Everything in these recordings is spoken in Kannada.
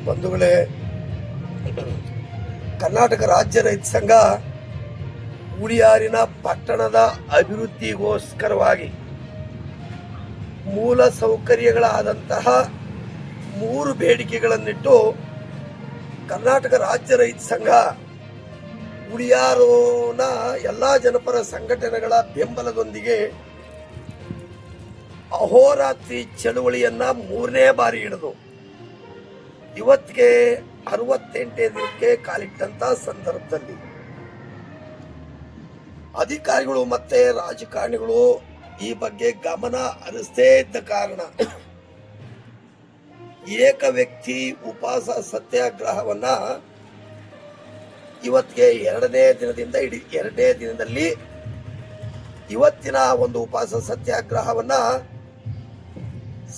ಬಂಧುಗಳೇ, ಕರ್ನಾಟಕ ರಾಜ್ಯ ರೈತ ಸಂಘ ಹುಳಿಯಾರಿನ ಪಟ್ಟಣದ ಅಭಿವೃದ್ಧಿಗೋಸ್ಕರವಾಗಿ ಮೂಲ ಸೌಕರ್ಯಗಳಾದಂತಹ 3 ಬೇಡಿಕೆಗಳನ್ನಿಟ್ಟು ಕರ್ನಾಟಕ ರಾಜ್ಯ ರೈತ ಸಂಘ ಹುಳಿಯಾರಿನ ಎಲ್ಲ ಜನಪರ ಸಂಘಟನೆಗಳ ಬೆಂಬಲದೊಂದಿಗೆ ಅಹೋರಾತ್ರಿ ಚಳುವಳಿಯನ್ನ 3ನೇ ಬಾರಿ ಹಿಡಿದು ಇವತ್ತಿಗೆ 68ನೇ ದಿನಕ್ಕೆ ಕಾಲಿಟ್ಟಂತ ಸಂದರ್ಭದಲ್ಲಿ ಅಧಿಕಾರಿಗಳು ಮತ್ತೆ ರಾಜಕಾರಣಿಗಳು ಈ ಬಗ್ಗೆ ಗಮನ ಹರಿಸದೇ ಇದ್ದ ಕಾರಣ ಏಕ ವ್ಯಕ್ತಿ ಉಪವಾಸ ಸತ್ಯಾಗ್ರಹವನ್ನ ಇವತ್ತಿಗೆ 2ನೇ ದಿನದಿಂದ ಇಡೀ 2ನೇ ದಿನದಲ್ಲಿ ಇವತ್ತಿನ ಒಂದು ಉಪವಾಸ ಸತ್ಯಾಗ್ರಹವನ್ನ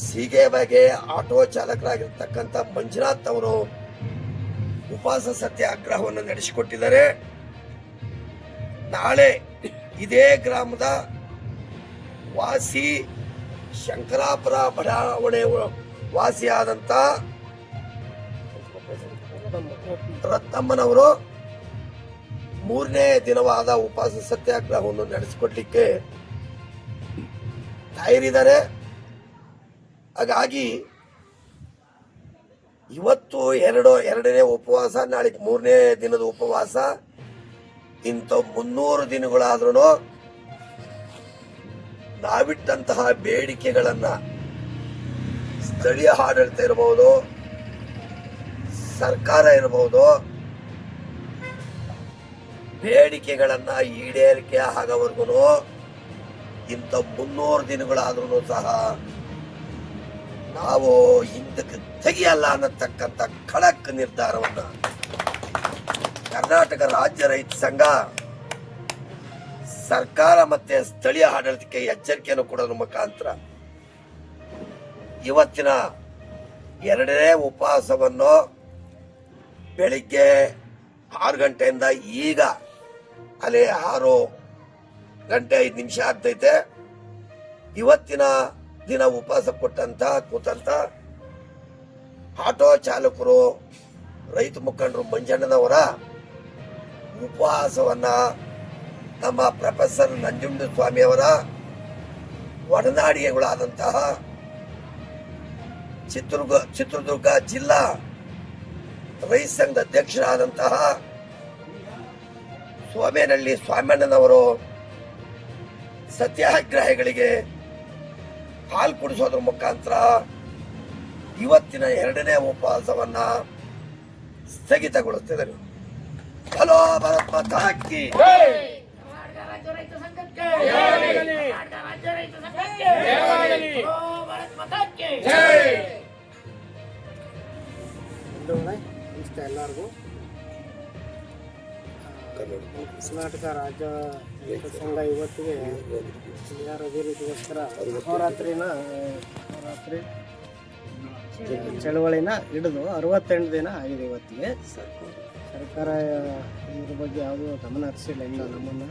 ಸೀಗೆಬಗೆ ಆಟೋ ಚಾಲಕರಾಗಿರ್ತಕ್ಕಂಥ ಮಂಜುನಾಥ್ ಅವರು ಉಪವಾಸ ಸತ್ಯಾಗ್ರಹವನ್ನು ನಡೆಸಿಕೊಟ್ಟಿದ್ದಾರೆ. ನಾಳೆ ಇದೇ ಗ್ರಾಮದ ವಾಸಿ ಶಂಕರಾಪುರ ಬಡಾವಣೆ ವಾಸಿಯಾದಂತ ರತ್ನಮ್ಮನವರು 3ನೇ ದಿನವಾದ ಉಪವಾಸ ಸತ್ಯಾಗ್ರಹವನ್ನು ನಡೆಸಿಕೊಡ್ಲಿಕ್ಕೆ ತಯಾರಿದ್ದಾರೆ. ಹಾಗಾಗಿ ಇವತ್ತು 2ನೇ ಉಪವಾಸ, ನಾಳೆ 3ನೇ ದಿನದ ಉಪವಾಸ. ಇಂಥ 300 ದಿನಗಳಾದ್ರೂ ನಾವಿಟ್ಟಂತಹ ಬೇಡಿಕೆಗಳನ್ನ ಸ್ಥಳೀಯ ಆಡಳಿತ ಇರಬಹುದು, ಸರ್ಕಾರ ಇರಬಹುದು, ಬೇಡಿಕೆಗಳನ್ನ ಈಡೇರಿಕೆ ಆಗೋವರೆಗೂ ಇಂಥ 300 ದಿನಗಳಾದ್ರೂ ಸಹ ನಾವು ಹಿಂದಕ್ಕೆ ತೆಗೆಯಲ್ಲ ಅನ್ನತಕ್ಕಂಥ ಖಡಕ್ ನಿರ್ಧಾರವನ್ನ ಕರ್ನಾಟಕ ರಾಜ್ಯ ರೈತ ಸಂಘ ಸರ್ಕಾರ ಮತ್ತೆ ಸ್ಥಳೀಯ ಆಡಳಿತಕ್ಕೆ ಎಚ್ಚರಿಕೆಯನ್ನು ಕೊಡೋದ್ರ ಮುಖಾಂತರ ಇವತ್ತಿನ 2ನೇ ಉಪವಾಸವನ್ನು ಬೆಳಿಗ್ಗೆ 6 ಗಂಟೆಯಿಂದ ಈಗ ಅಲ್ಲಿ 6 ಗಂಟೆ 5 ನಿಮಿಷ ಆಗ್ತೈತೆ. ಇವತ್ತಿನ ದಿನ ಉಪವಾಸ ಕೂತಂತ ಆಟೋ ಚಾಲಕರು, ರೈತ ಮುಖಂಡರು ಮಂಜಣ್ಣನವರ ಉಪವಾಸವನ್ನ ನಮ್ಮ ಪ್ರೊಫೆಸರ್ ನಂಜುಂಡಸ್ವಾಮಿ ಅವರ ಒಡನಾಡಿಗಳಾದಂತಹ ಚಿತ್ರದುರ್ಗ ಜಿಲ್ಲಾ ರೈತ ಸಂಘದ ಅಧ್ಯಕ್ಷರಾದಂತಹ ಸೋಮೇನಹಳ್ಳಿ ಸ್ವಾಮಣ್ಣನವರು ಸತ್ಯಾಗ್ರಹಿಗಳಿಗೆ ಹಾಲು ಕುಡಿಸೋದ್ರ ಮುಖಾಂತರ ಇವತ್ತಿನ 2ನೇ ಉಪವಾಸವನ್ನ ಸ್ಥಗಿತಗೊಳಿಸ್ತಿದ್ದಾರೆ. ಹಲೋ ಭಾರತ್ ಮಾತಾ ಕಿ ಎಲ್ಲರಿಗೂ ಕರ್ನಾಟಕ ರಾಜ್ಯ ರೈತ ಸಂಘ ಇವತ್ತಿಗೆ ಯಾರ ಅಭಿವೃದ್ಧಿಗೋಸ್ಕರ ಅಹೋರಾತ್ರಿ ಚಳವಳಿನ ಹಿಡಿದು 68 ದಿನ ಆಗಿದೆ. ಇವತ್ತಿಗೆ ಸರ್ಕಾರ ಇದ್ರ ಬಗ್ಗೆ ಯಾವುದೂ ಗಮನ ಹರಿಸಿಲ್ಲ ಇಲ್ಲ ನಮ್ಮನ್ನು.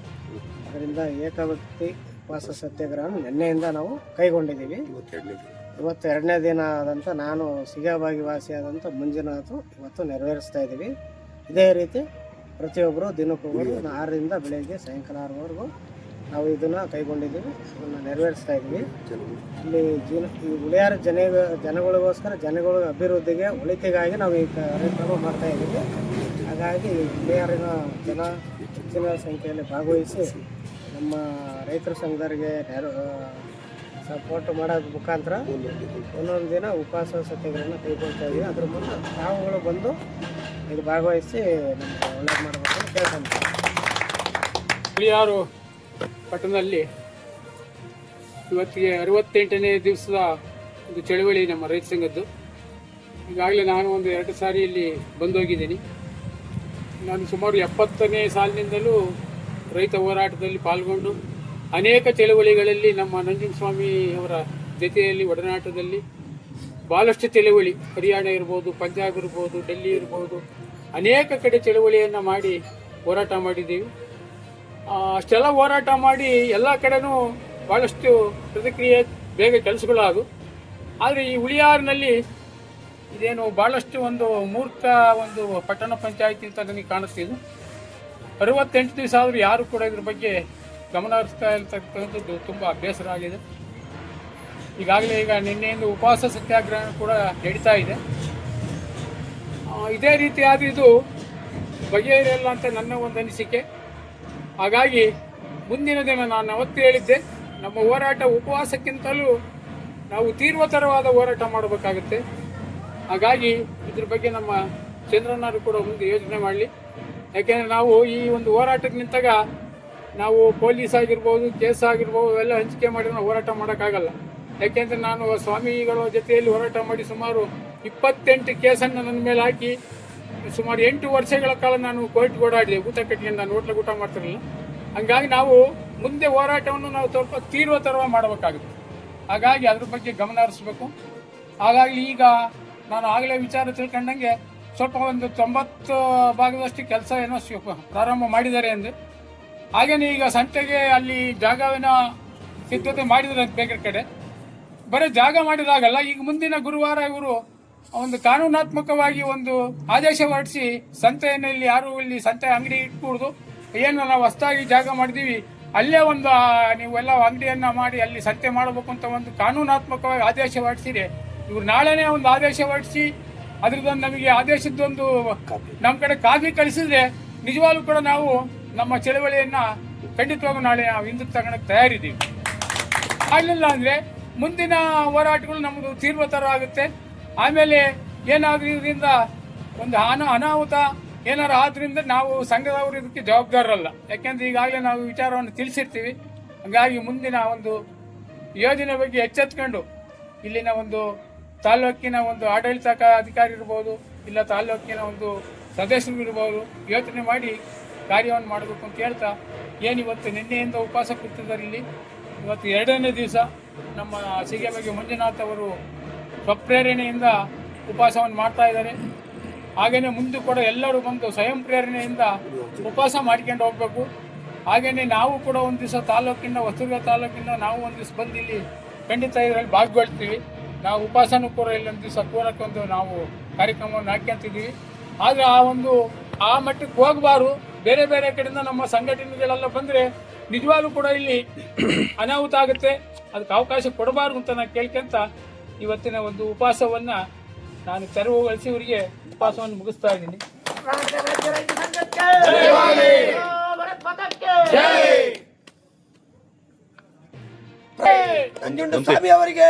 ಅದರಿಂದ ಏಕವ್ಯಕ್ತಿ ಉಪವಾಸ ಸತ್ಯಾಗ್ರಹ ನಿನ್ನೆಯಿಂದ ನಾವು ಕೈಗೊಂಡಿದ್ದೀವಿ. ಇವತ್ತು 2ನೇ ದಿನ ಆದಂಥ ನಾನು ಸಿಗಬಾಗಿ ವಾಸಿಯಾದಂಥ ಮಂಜುನಾಥ್ ಇವತ್ತು ನೆರವೇರಿಸ್ತಾ ಇದ್ದೀವಿ. ಇದೇ ರೀತಿ ಪ್ರತಿಯೊಬ್ಬರು ದಿನಕ್ಕೊಬ್ಬರು 6ರಿಂದ ಬೆಳಗ್ಗೆ ಸಾಯಂಕಾಲ 6ರವರೆಗೂ ನಾವು ಇದನ್ನು ಕೈಗೊಂಡಿದ್ದೀವಿ, ಅದನ್ನು ನೆರವೇರಿಸ್ತಾ ಇದ್ದೀವಿ. ಇಲ್ಲಿ ಈ ಹುಳಿಯಾರ ಜನಗಳಿಗೋಸ್ಕರ ಜನಗಳ ಅಭಿವೃದ್ಧಿಗೆ ಒಳಿತಿಗಾಗಿ ನಾವು ಈ ಕಾರ್ಯಕ್ರಮ ಮಾಡ್ತಾ ಇದ್ದೀವಿ. ಹಾಗಾಗಿ ಹುಳಿಯಾರಿನ ಜನ ಹೆಚ್ಚಿನ ಸಂಖ್ಯೆಯಲ್ಲಿ ಭಾಗವಹಿಸಿ ನಮ್ಮ ರೈತರ ಸಂಘದವರಿಗೆ ಸಪೋರ್ಟ್ ಮಾಡೋದ್ರ ಮುಖಾಂತರ ಒಂದೊಂದು ದಿನ ಉಪವಾಸ ಸತ್ಯಾಗ್ರಹನ ಕೈಗೊಳ್ತಾ ಇದ್ದೀವಿ. ಅದ್ರ ಮೂಲಕ ತಾವುಗಳು ಬಂದು ಇದು ಭಾಗವಹಿಸಿ ನಮಗೆ ಒಳ್ಳೇದು ಮಾಡಬೇಕು ಅಂತ ಕೇಳ್ಕೊಂತೀವಿ. ಹುಳಿಯಾರು ಪಟ್ಟಣದಲ್ಲಿ ಇವತ್ತಿಗೆ 68ನೇ ದಿವಸದ ಒಂದು ಚಳವಳಿ ನಮ್ಮ ರೈತ ಸಂಘದ್ದು. ಈಗಾಗಲೇ ನಾನು ಒಂದು 2 ಸಾರಿ ಇಲ್ಲಿ ಬಂದೋಗಿದ್ದೀನಿ. ನಾನು ಸುಮಾರು 70ನೇ ಸಾಲಿನಿಂದಲೂ ರೈತ ಹೋರಾಟದಲ್ಲಿ ಪಾಲ್ಗೊಂಡು ಅನೇಕ ಚಳವಳಿಗಳಲ್ಲಿ ನಮ್ಮ ನಂಜುಂಡಸ್ವಾಮಿ ಅವರ ಜೊತೆಯಲ್ಲಿ ಒಡನಾಟದಲ್ಲಿ ಭಾಳಷ್ಟು ಚಳವಳಿ, ಹರಿಯಾಣ ಇರ್ಬೋದು, ಪಂಜಾಬ್ ಇರ್ಬೋದು, ಡೆಲ್ಲಿ ಇರ್ಬೋದು, ಅನೇಕ ಕಡೆ ಚಳವಳಿಯನ್ನು ಮಾಡಿ ಹೋರಾಟ ಮಾಡಿದ್ದೀವಿ. ಅಷ್ಟೆಲ್ಲ ಹೋರಾಟ ಮಾಡಿ ಎಲ್ಲ ಕಡೆನೂ ಭಾಳಷ್ಟು ಪ್ರತಿಕ್ರಿಯೆ ಬೇಗ ಕೆಲಸಗಳಾದವು. ಆದರೆ ಈ ಹುಳಿಯಾರಿನಲ್ಲಿ ಇದೇನು ಭಾಳಷ್ಟು ಒಂದು ಮೂರ್ಖ ಒಂದು ಪಟ್ಟಣ ಪಂಚಾಯಿತಿ ಅಂತ ನನಗೆ ಕಾಣಿಸ್ತಿದ್ದು. 68 ದಿವಸ ಆದರೂ ಯಾರು ಕೂಡ ಇದ್ರ ಬಗ್ಗೆ ಗಮನ ಹರಿಸ್ತಾ ಇರ್ತಕ್ಕಂಥದ್ದು ತುಂಬ ಬೇಸರ ಆಗಿದೆ. ಈಗಾಗಲೇ ನಿನ್ನೆಯಿಂದ ಉಪವಾಸ ಸತ್ಯಾಗ್ರಹ ಕೂಡ ನಡೀತಾ ಇದೆ. ಇದೇ ರೀತಿ ಆದರೆ ಇದು ಬಗೆಹರಿಯಲ್ಲ ಅಂತ ನನ್ನ ಒಂದು ಅನಿಸಿಕೆ. ಹಾಗಾಗಿ ಮುಂದಿನ ದಿನ ನಾನು ಅವತ್ತು ಹೇಳಿದ್ದೆ, ನಮ್ಮ ಹೋರಾಟ ಉಪವಾಸಕ್ಕಿಂತಲೂ ನಾವು ತೀವ್ರತರವಾದ ಹೋರಾಟ ಮಾಡಬೇಕಾಗುತ್ತೆ. ಹಾಗಾಗಿ ಇದ್ರ ಬಗ್ಗೆ ನಮ್ಮ ಚಂದ್ರಣ್ಣರು ಕೂಡ ಮುಂದೆ ಯೋಚನೆ ಮಾಡಲಿ. ಯಾಕೆಂದರೆ ನಾವು ಈ ಒಂದು ಹೋರಾಟಕ್ಕೆ ನಿಂತಾಗ ನಾವು ಪೊಲೀಸ್ ಆಗಿರ್ಬೋದು, ಕೇಸ್ ಆಗಿರ್ಬೋದು ಎಲ್ಲ ಹಂಚಿಕೆ ಮಾಡಿ ನಾವು ಹೋರಾಟ ಮಾಡೋಕ್ಕಾಗಲ್ಲ. ಯಾಕೆಂದರೆ ನಾನು ಸ್ವಾಮಿಗಳ ಜೊತೆಯಲ್ಲಿ ಹೋರಾಟ ಮಾಡಿ ಸುಮಾರು 28 ಕೇಸನ್ನು ನನ್ನ ಮೇಲೆ ಹಾಕಿ ಸುಮಾರು 8 ವರ್ಷಗಳ ಕಾಲ ನಾನು ಕೋರ್ಟ್ಗೆ ಓಡಾಡಿದೆ, ಊಟ ಕಟ್ಕೊಂಡು. ನಾನು ಹೋಟ್ಲಿಗೆ ಊಟ ಮಾಡ್ತಿರಲಿಲ್ಲ. ಹಂಗಾಗಿ ನಾವು ಮುಂದೆ ಹೋರಾಟವನ್ನು ನಾವು ಸ್ವಲ್ಪ ತೀವ್ರತರವಾಗಿ ಮಾಡಬೇಕಾಗುತ್ತೆ. ಹಾಗಾಗಿ ಅದ್ರ ಬಗ್ಗೆ ಗಮನ ಹರಿಸ್ಬೇಕು. ಹಾಗಾಗಿ ಈಗ ನಾನು ಆಗಲೇ ವಿಚಾರ ತಿಳ್ಕೊಂಡಂಗೆ ಸ್ವಲ್ಪ ಒಂದು 90 ಭಾಗದಷ್ಟು ಕೆಲಸ ಏನೋ ಪ್ರಾರಂಭ ಮಾಡಿದ್ದಾರೆ ಅಂದರೆ. ಹಾಗೆಯೇ ಈಗ ಸಂತೆಗೆ ಅಲ್ಲಿ ಜಾಗವಿನ ಸಿದ್ಧತೆ ಮಾಡಿದ್ದಾರೆ ಅಂತ ಬೇರೆ ಕಡೆ. ಬರೀ ಜಾಗ ಮಾಡಿದಾಗಲ್ಲ, ಈಗ ಮುಂದಿನ ಗುರುವಾರ ಇವರು ಒಂದು ಕಾನೂನಾತ್ಮಕವಾಗಿ ಒಂದು ಆದೇಶ ಹೊರಡಿಸಿ ಸಂತೆಯನ್ನು ಇಲ್ಲಿ ಯಾರು ಇಲ್ಲಿ ಸಂತೆ ಅಂಗಡಿ ಇಟ್ಕೂಡ್ದು, ಏನು ನಾವು ಹೊಸದಾಗಿ ಜಾಗ ಮಾಡಿದ್ದೀವಿ ಅಲ್ಲೇ ಒಂದು ನೀವೆಲ್ಲ ಅಂಗಡಿಯನ್ನು ಮಾಡಿ ಅಲ್ಲಿ ಸಂತೆ ಮಾಡಬೇಕು ಅಂತ ಒಂದು ಕಾನೂನಾತ್ಮಕವಾಗಿ ಆದೇಶ ಹೊರಡಿಸಿದೆ. ಇವರು ನಾಳೆನೇ ಒಂದು ಆದೇಶ ಹೊರಡಿಸಿ ಅದ್ರದ್ದೊಂದು ನಮಗೆ ಆದೇಶದ್ದೊಂದು ನಮ್ಮ ಕಡೆ ಕಾಪಿ ಕಳಿಸಿದ್ರೆ ನಿಜವಾಗ್ಲೂ ಕೂಡ ನಾವು ನಮ್ಮ ಚಳವಳಿಯನ್ನು ಖಂಡಿತವಾಗೂ ನಾಳೆ ನಾವು ಹಿಂದಕ್ಕೆ ತಗೊಳಕ್ಕೆ ತಯಾರಿದ್ದೀವಿ. ಆಗಲಿಲ್ಲ ಅಂದರೆ ಮುಂದಿನ ಹೋರಾಟಗಳು ನಮ್ಮದು ತೀವ್ರತರ ಆಗುತ್ತೆ. ಆಮೇಲೆ ಏನಾದರೂ ಇದರಿಂದ ಒಂದು ಅನಾಹುತ ಏನಾರು ಆದ್ರಿಂದ ನಾವು ಸಂಘದವರು ಇದಕ್ಕೆ ಜವಾಬ್ದಾರರಲ್ಲ. ಯಾಕೆಂದರೆ ಈಗಾಗಲೇ ನಾವು ವಿಚಾರವನ್ನು ತಿಳಿಸಿರ್ತೀವಿ. ಹಾಗಾಗಿ ಮುಂದಿನ ಒಂದು ಯೋಜನೆ ಬಗ್ಗೆ ಎಚ್ಚೆತ್ಕೊಂಡು ಇಲ್ಲಿನ ಒಂದು ತಾಲ್ಲೂಕಿನ ಒಂದು ಆಡಳಿತ ಅಧಿಕಾರಿ ಇರ್ಬೋದು, ಇಲ್ಲ ತಾಲ್ಲೂಕಿನ ಒಂದು ಸದಸ್ಯರು ಇರ್ಬೋದು, ಯೋಚನೆ ಮಾಡಿ ಕಾರ್ಯವನ್ನು ಮಾಡಬೇಕು ಅಂತ ಹೇಳ್ತಾ, ಏನಿವತ್ತು ನಿನ್ನೆಯಿಂದ ಉಪವಾಸ ಕೂತಿದ್ದಾರೆ ಇಲ್ಲಿ. ಇವತ್ತು 2ನೇ ದಿವಸ ನಮ್ಮ ಸಿಗೇಬಗೆ ಮಂಜುನಾಥ್ ಅವರು ಸ್ವಪ್ರೇರಣೆಯಿಂದ ಉಪವಾಸವನ್ನು ಮಾಡ್ತಾ ಇದ್ದಾರೆ. ಹಾಗೆಯೇ ಮುಂದೆ ಕೂಡ ಎಲ್ಲರೂ ಬಂದು ಸ್ವಯಂ ಪ್ರೇರಣೆಯಿಂದ ಉಪವಾಸ ಮಾಡ್ಕೊಂಡು ಹೋಗಬೇಕು. ಹಾಗೆಯೇ ನಾವು ಕೂಡ ಒಂದು ದಿವಸ ತಾಲೂಕಿನ ಹೊಸದುರ್ಗ ತಾಲೂಕಿನ ನಾವು ಒಂದು ದಿವಸ ಬಂದು ಇಲ್ಲಿ ಖಂಡಿತ ಇದರಲ್ಲಿ ಭಾಗವಹಿಸ್ತೀವಿ. ನಾವು ಉಪವಾಸನೂ ಕೂಡ ಇಲ್ಲೊಂದು ದಿವಸ ಕೂರಕ್ಕೊಂದು ನಾವು ಕಾರ್ಯಕ್ರಮವನ್ನು ಹಾಕ್ಯಂತಿದ್ದೀವಿ. ಆದರೆ ಆ ಮಟ್ಟಕ್ಕೆ ಹೋಗಬಾರ್ದು. ಬೇರೆ ಬೇರೆ ಕಡೆಯಿಂದ ನಮ್ಮ ಸಂಘಟನೆಗಳೆಲ್ಲ ಬಂದರೆ ನಿಜವಾಗ್ಲೂ ಕೂಡ ಇಲ್ಲಿ ಅನಾಹುತ ಆಗುತ್ತೆ. ಅದಕ್ಕೆ ಅವಕಾಶ ಕೊಡಬಾರ್ದು ಅಂತ ನಾನು ಕೇಳ್ಕೊಂತ ಇವತ್ತಿನ ಒಂದು ಉಪವಾಸವನ್ನು ನಾನು ತೆರವುಗೊಳಿಸಿ ಇವರಿಗೆ ಉಪವಾಸವನ್ನು ಮುಗಿಸ್ತಾ ಇದ್ದೀನಿ. ನಂಜುಂಡ ಸ್ವಾಮಿ ಅವರಿಗೆ